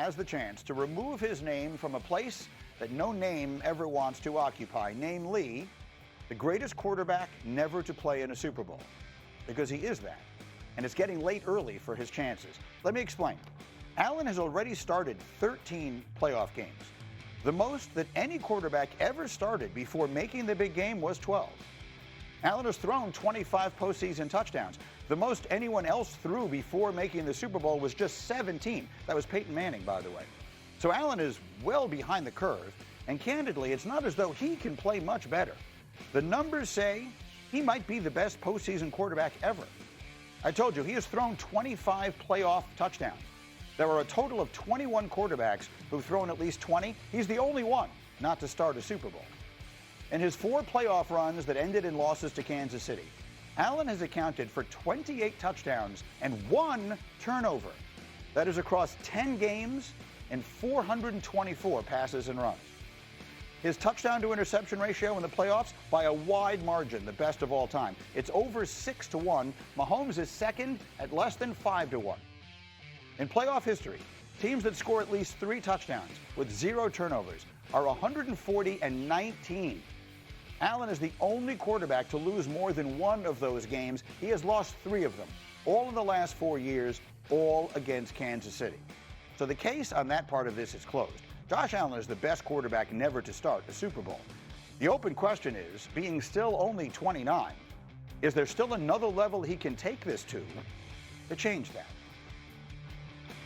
has the chance to remove his name from a place that no name ever wants to occupy, namely the greatest quarterback never to play in a Super Bowl, because he is that. And it's getting late early for his chances. Let me explain. Allen has already started 13 playoff games. The most that any quarterback ever started before making the big game was 12. Allen has thrown 25 postseason touchdowns. The most anyone else threw before making the Super Bowl was just 17. That was Peyton Manning, by the way. So Allen is well behind the curve, and candidly, it's not as though he can play much better. The numbers say he might be the best postseason quarterback ever. I told you, he has thrown 25 playoff touchdowns. There are a total of 21 quarterbacks who've thrown at least 20. He's the only one not to start a Super Bowl. In his 4 playoff runs that ended in losses to Kansas City, Allen has accounted for 28 touchdowns and 1 turnover. That is across 10 games and 424 passes and runs. His touchdown to interception ratio in the playoffs, by a wide margin, the best of all time. It's over 6-1. Mahomes is second at less than 5-1. In playoff history, teams that score at least 3 touchdowns with 0 turnovers are 140-19. Allen is the only quarterback to lose more than 1 of those games. He has lost 3 of them, all in the last 4 years, all against Kansas City. So the case on that part of this is closed. Josh Allen is the best quarterback never to start a Super Bowl. The open question is, being still only 29, is there still another level he can take this to change that?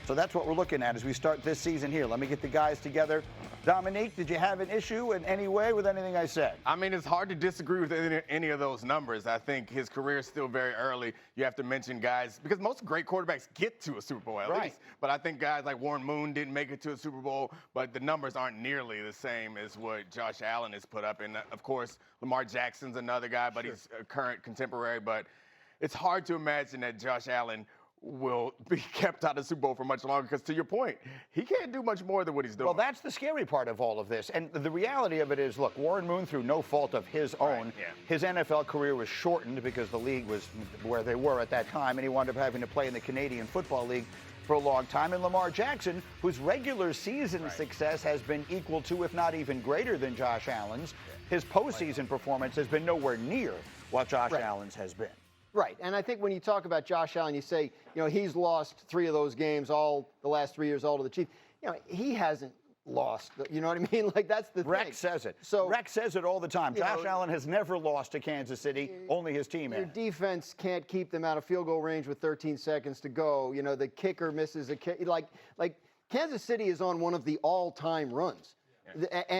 So that's what we're looking at as we start this season here. Let me get the guys together. Dominique, did you have an issue in any way with anything I said? I mean, it's hard to disagree with any of those numbers. I think his career is still very early. You have to mention guys, because most great quarterbacks get to a Super Bowl at least. But I think guys like Warren Moon didn't make it to a Super Bowl, but the numbers aren't nearly the same as what Josh Allen has put up. And, of course, Lamar Jackson's another guy, but he's a current contemporary. But it's hard to imagine that Josh Allen will be kept out of the Super Bowl for much longer, because to your point, he can't do much more than what he's doing. Well, that's the scary part of all of this. And the reality of it is, look, Warren Moon, through no fault of his own, his NFL career was shortened because the league was where they were at that time, and he wound up having to play in the Canadian Football League for a long time. And Lamar Jackson, whose regular season success has been equal to, if not even greater than Josh Allen's, his postseason performance has been nowhere near what Josh Allen's has been. Right, and I think when you talk about Josh Allen, you say, you know, he's lost 3 of those games, all the last 3 years, all to the Chiefs. You know, he hasn't lost. You know what I mean? Like, that's the thing. Rex says it. So Rex says it all the time. Josh Allen has never lost to Kansas City. Only his team has. Your defense can't keep them out of field goal range with 13 seconds to go. You know, the kicker misses a kick. Like Kansas City is on one of the all-time runs.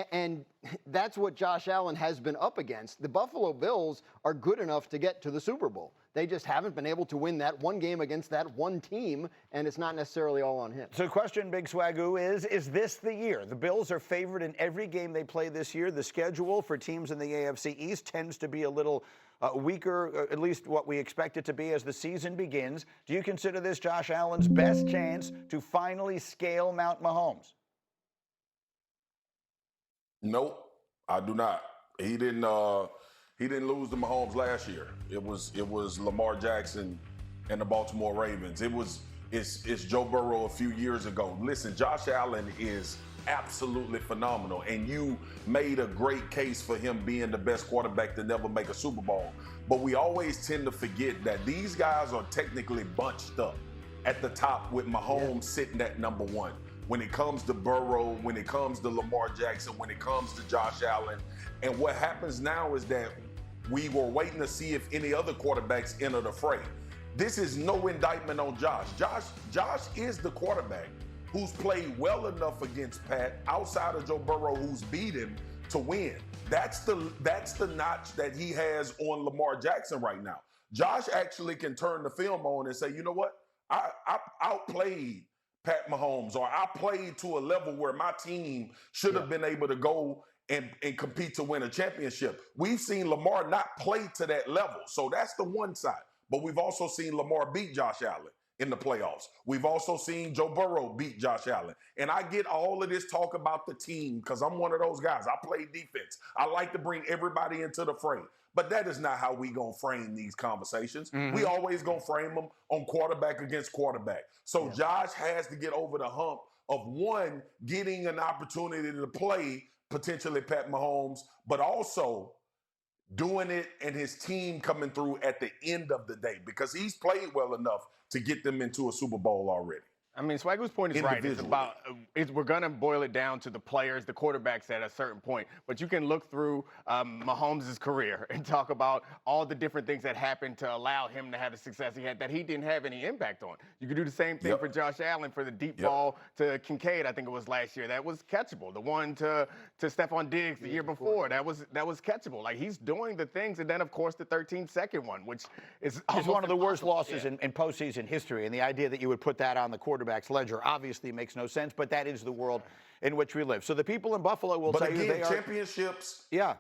And that's what Josh Allen has been up against. The Buffalo Bills are good enough to get to the Super Bowl. They just haven't been able to win that one game against that one team, and it's not necessarily all on him. So the question, Big Swagoo, is this the year? The Bills are favored in every game they play this year. The schedule for teams in the AFC East tends to be a little weaker, at least what we expect it to be as the season begins. Do you consider this Josh Allen's best chance to finally scale Mount Mahomes? Nope, I do not. He didn't lose to Mahomes last year. It was Lamar Jackson and the Baltimore Ravens. It's Joe Burrow a few years ago. Listen, Josh Allen is absolutely phenomenal, and you made a great case for him being the best quarterback to never make a Super Bowl. But we always tend to forget that these guys are technically bunched up at the top with Mahomes sitting at number 1. When it comes to Burrow, when it comes to Lamar Jackson, when it comes to Josh Allen. And what happens now is that we were waiting to see if any other quarterbacks enter the fray. This is no indictment on Josh. Josh is the quarterback who's played well enough against Pat, outside of Joe Burrow, who's beat him, to win. That's the notch that he has on Lamar Jackson right now. Josh actually can turn the film on and say, you know what? I outplayed Pat Mahomes, or I played to a level where my team should have been able to go and compete to win a championship. We've seen Lamar not play to that level. So that's the one side. But we've also seen Lamar beat Josh Allen in the playoffs. We've also seen Joe Burrow beat Josh Allen. And I get all of this talk about the team because I'm one of those guys. I play defense. I like to bring everybody into the fray. But that is not how we going to frame these conversations. We always going to frame them on quarterback against quarterback. So Josh has to get over the hump of one, getting an opportunity to play potentially Pat Mahomes, but also doing it and his team coming through at the end of the day because he's played well enough to get them into a Super Bowl already. I mean, Swago's point is right. It's about we're going to boil it down to the players, the quarterbacks at a certain point. But you can look through Mahomes' career and talk about all the different things that happened to allow him to have the success he had that he didn't have any impact on. You could do the same thing for Josh Allen for the deep ball to Kincaid, I think it was last year. That was catchable. The one to Stephon Diggs the year before, that was catchable. Like, he's doing the things. And then, of course, the 13-second one, which is one of the worst losses in postseason history. And the idea that you would put that on the quarterback's ledger obviously makes no sense, but that is the world in which we live. So the people in Buffalo will tell you they are championships. Yeah.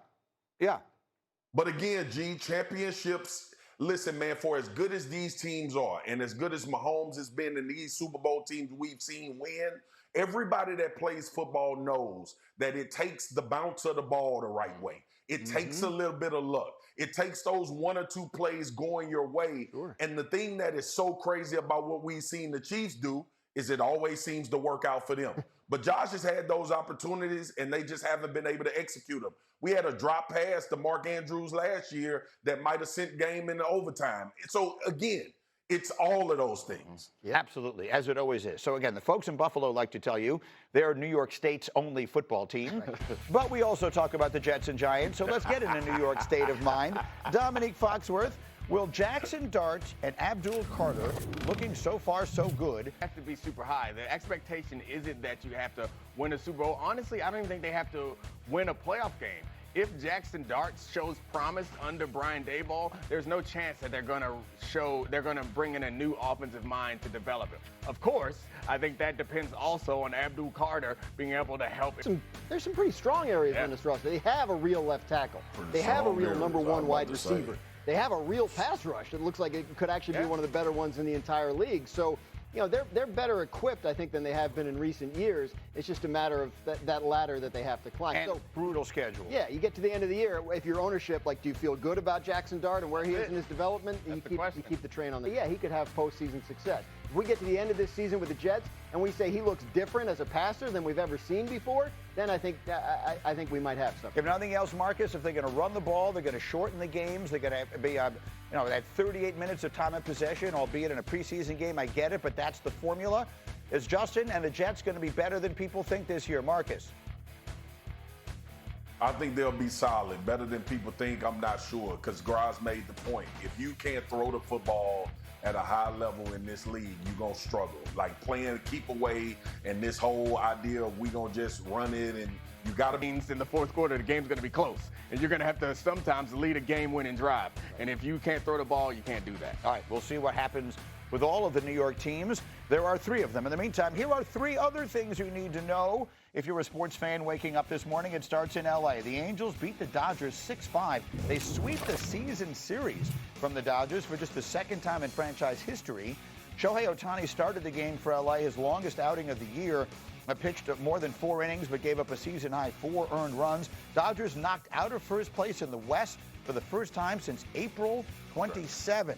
But again, championships. Listen, man, for as good as these teams are, and as good as Mahomes has been in these Super Bowl teams we've seen win, everybody that plays football knows that it takes the bounce of the ball the right way. It takes a little bit of luck. It takes those one or two plays going your way. Sure. And the thing that is so crazy about what we've seen the Chiefs do is it always seems to work out for them. But Josh has had those opportunities, and they just haven't been able to execute them. We had a drop pass to Mark Andrews last year that might have sent game into overtime. So, again, it's all of those things. Yeah. Absolutely, as it always is. So, again, the folks in Buffalo like to tell you they're New York State's only football team. But we also talk about the Jets and Giants, so let's get in a New York state of mind. Dominique Foxworth, will Jackson Dart and Abdul Carter, looking so far so good, have to be super high? The expectation isn't that you have to win a Super Bowl. Honestly, I don't even think they have to win a playoff game. If Jackson Dart shows promise under Brian Daboll, there's no chance that they're going to bring in a new offensive mind to develop him. Of course, I think that depends also on Abdul Carter being able to help. There's some pretty strong areas on this roster. They have a real left tackle. They have a real number one wide receiver. They have a real pass rush. It looks like it could actually be one of the better ones in the entire league. So, you know, they're better equipped, I think, than they have been in recent years. It's just a matter of that ladder that they have to climb. And brutal schedule. Yeah, you get to the end of the year. If your ownership, like, do you feel good about Jackson Dart and where he is in his development? You keep the train on the. Yeah, he could have postseason success. If we get to the end of this season with the Jets and we say he looks different as a passer than we've ever seen before, then I think we might have something. If nothing else, Marcus, if they're going to run the ball, they're going to shorten the games. They're going to be, at 38 minutes of time of possession, albeit in a preseason game. I get it, but that's the formula. Is Justin and the Jets going to be better than people think this year, Marcus? I think they'll be solid, better than people think. I'm not sure, because Graz made the point. If you can't throw the football at a high level in this league, you're going to struggle. Like playing keep away and this whole idea of we going to just run it, and you got to be. In the fourth quarter, the game's going to be close, and you're going to have to sometimes lead a game-winning drive. And if you can't throw the ball, you can't do that. All right, we'll see what happens with all of the New York teams. There are 3 of them. In the meantime, here are 3 other things you need to know if you're a sports fan waking up this morning. It starts in L.A. The Angels beat the Dodgers 6-5. They sweep the season series from the Dodgers for just the second time in franchise history. Shohei Ohtani started the game for L.A., his longest outing of the year. Pitched more than 4 innings, but gave up a season-high 4 earned runs. Dodgers knocked out of first place in the West for the first time since April 27.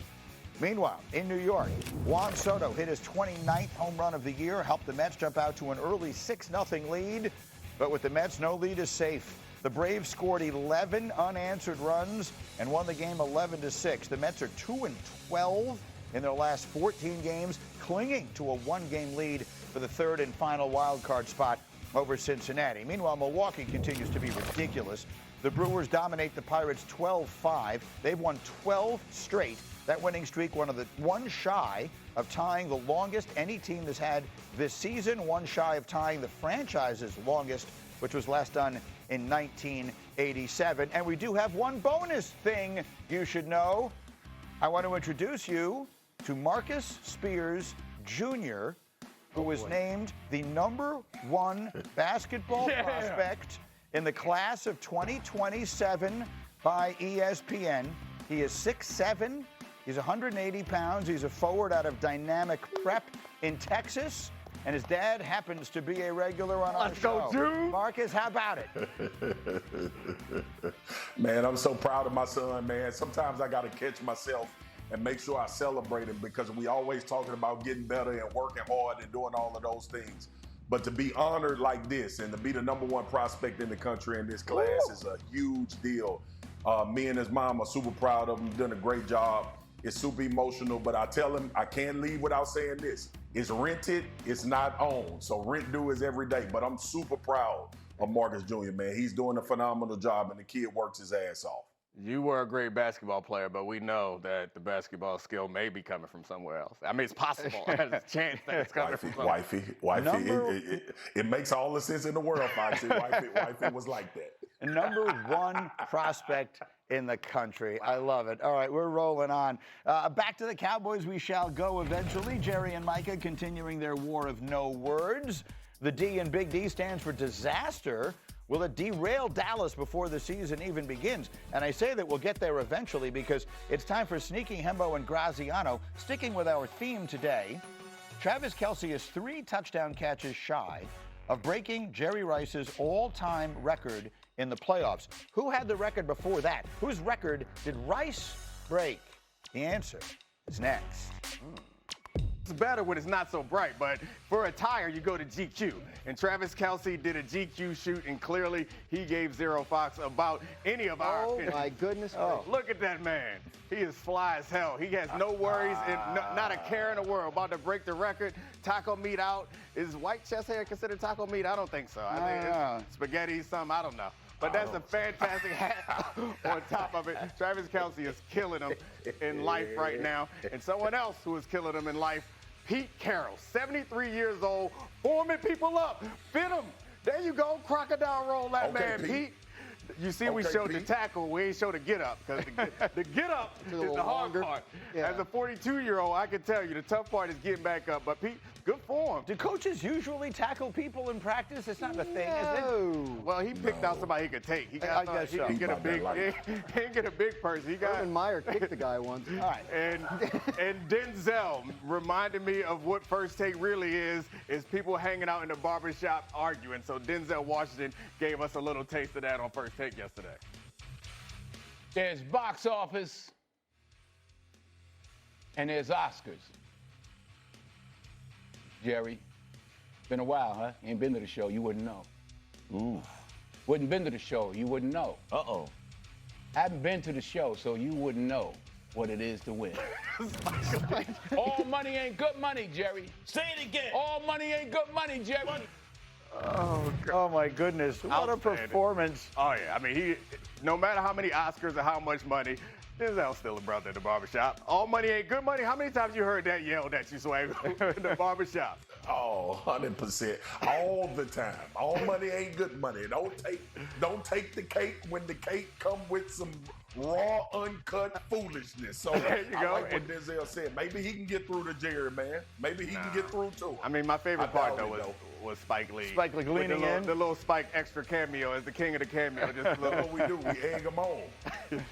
Meanwhile, in New York, Juan Soto hit his 29th home run of the year, helped the Mets jump out to an early 6-0 lead. But with the Mets, no lead is safe. The Braves scored 11 unanswered runs and won the game 11-6. The Mets are 2-12 in their last 14 games, clinging to a 1-game lead for the 3rd and final wild card spot over Cincinnati. Meanwhile, Milwaukee continues to be ridiculous. The Brewers dominate the Pirates 12-5. They've won 12 straight. That winning streak, one shy of tying the longest any team has had this season, one shy of tying the franchise's longest, which was last done in 1987. And we do have one bonus thing you should know. I want to introduce you to Marcus Spears Jr., who was named the #1 basketball prospect in the class of 2027 by ESPN. He is 6'7". He's 180 pounds. He's a forward out of Dynamic Prep in Texas. And his dad happens to be a regular on our show. Let's go, dude. Marcus, how about it? Man, I'm so proud of my son, man. Sometimes I got to catch myself and make sure I celebrate him, because we always talking about getting better and working hard and doing all of those things. But to be honored like this and to be the #1 prospect in the country in this class is a huge deal. Me and his mom are super proud of him. Done a great job. It's super emotional, but I tell him I can't leave without saying this. It's rented, it's not owned. So rent due is every day. But I'm super proud of Marcus Jr., man. He's doing a phenomenal job, and the kid works his ass off. You were a great basketball player, but we know that the basketball skill may be coming from somewhere else. I mean, it's possible. There's a chance that it's coming from somewhere else. Wifey. It makes all the sense in the world, Foxy. Wifey was like that. #1 prospect in the country. I love it. All right, we're rolling on. Back to the Cowboys we shall go eventually. Jerry and Micah continuing their war of no words. The D in Big D stands for disaster. Will it derail Dallas before the season even begins? And I say that we'll get there eventually because it's time for Sneaky Hembo and Graziano. Sticking with our theme today, Travis Kelce is 3 touchdown catches shy of breaking Jerry Rice's all-time record in the playoffs. Who had the record before that? Whose record did Rice break? The answer is next. It's better when it's not so bright, but for attire, you go to GQ. And Travis Kelce did a GQ shoot, and clearly he gave zero fucks about any of our opinions. Oh, my goodness. Look at that man. He is fly as hell. He has no worries and not a care in the world. About to break the record. Taco meat out. Is white chest hair considered taco meat? I don't think so. I think it's spaghetti, something. I don't know. But that's a fantastic hat on top of it. Travis Kelce is killing him in life right now. And someone else who is killing him in life, Pete Carroll, 73 years old, warming people up. Fit him. There you go. Crocodile roll that man, Pete. You see, we showed Pete. The tackle. We ain't showed the get up because the get up is the hard part. Yeah. As a 42-year-old, I can tell you the tough part is getting back up. But Pete, good for him. Do coaches usually tackle people in practice? It's not the thing, is it? Well, he picked out somebody he could take. He got he didn't get a big. He didn't get a big person. He got. Urban Meyer kicked the guy once. All right. And Denzel reminded me of what First Take really is people hanging out in the barbershop arguing. So Denzel Washington gave us a little taste of that on First Take yesterday. There's box office and there's Oscars. Jerry, been a while, huh? You ain't been to the show, you wouldn't know. Ooh. Wouldn't been to the show, you wouldn't know. Uh-oh. Haven't been to the show, so you wouldn't know what it is to win. All money ain't good money, Jerry. Say it again. All money ain't good money, Jerry. Oh my goodness. What a performance. Oh, yeah. I mean, no matter how many Oscars or how much money, Denzel's still a brother in the barbershop. All money ain't good money. How many times you heard that yelled at you, Swag, in the barbershop? Oh, 100%. All the time. All money ain't good money. Don't take the cake when the cake come with some raw, uncut foolishness. So there you go. like what Denzel said. Maybe he can get through to Jerry, man. Maybe he can get through to him. I mean, my favorite part, though, was Spike Lee. Spike Lee leaning in. The little Spike extra cameo as the king of the cameo. Just What we do, we egg him on.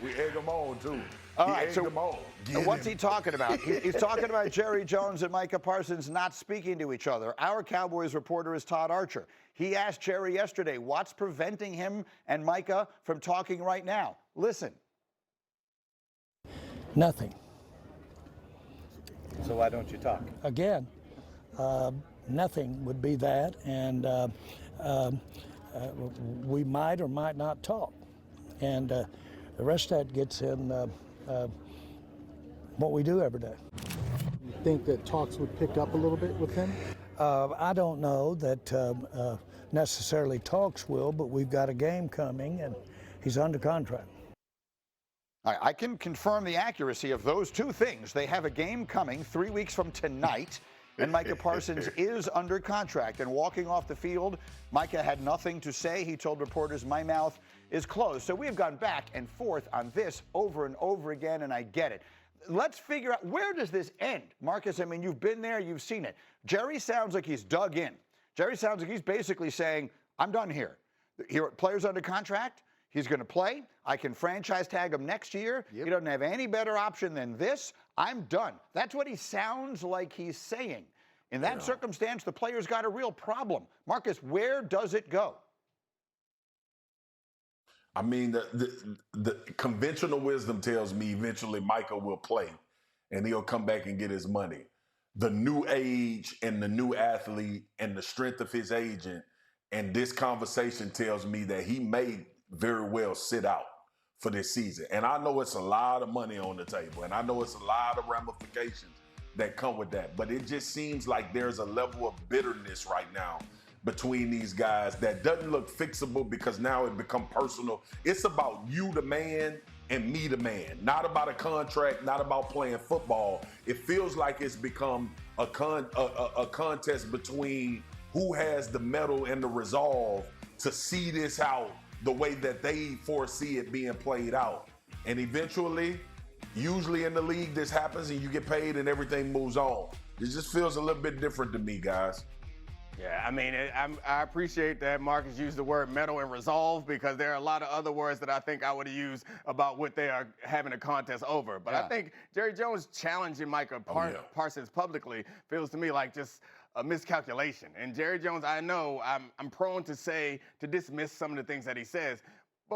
We egg him on, too. All right, so what's him. he talking about? He's talking about Jerry Jones and Micah Parsons not speaking to each other. Our Cowboys reporter is Todd Archer. He asked Jerry yesterday, what's preventing him and Micah from talking right now? Listen. Nothing. So why don't you talk? Again, nothing would be that, and we might or might not talk. And the rest of that gets in what we do every day. You think that talks would pick up a little bit with him? I don't know that necessarily talks will, but we've got a game coming, and he's under contract. All right, I can confirm the accuracy of those two things. They have a game coming 3 weeks from tonight, and Micah Parsons is under contract. And walking off the field, Micah had nothing to say. He told reporters, my mouth is closed. So we have gone back and forth on this over and over again, and I get it. Let's figure out, where does this end? Marcus, I mean, you've been there, you've seen it. Jerry sounds like he's dug in. Jerry sounds like he's basically saying, I'm done here. Players under contract. He's going to play. I can franchise tag him next year. Yep. He doesn't have any better option than this. I'm done. That's what he sounds like he's saying. In that circumstance, the player's got a real problem. Marcus, where does it go? I mean, the conventional wisdom tells me eventually Micah will play, and he'll come back and get his money. the new age and the new athlete and the strength of his agent. And this conversation tells me that he may very well sit out for this season. And I know it's a lot of money on the table, and I know it's a lot of ramifications that come with that. But it just seems like there's a level of bitterness right now between these guys that doesn't look fixable, because now it become personal. It's about you, the man, and me, the man. Not about a contract, not about playing football. It feels like it's become a contest between who has the mettle and the resolve to see this out the way that they foresee it being played out. And eventually, usually in the league, this happens and you get paid and everything moves on. It just feels a little bit different to me, guys. Yeah, I mean, I appreciate that Marcus used the word metal and resolve, because there are a lot of other words that I think I would have used about what they are having a contest over. But I think Jerry Jones challenging Micah Parsons publicly feels to me like just a miscalculation. And Jerry Jones, I know I'm prone to dismiss some of the things that he says,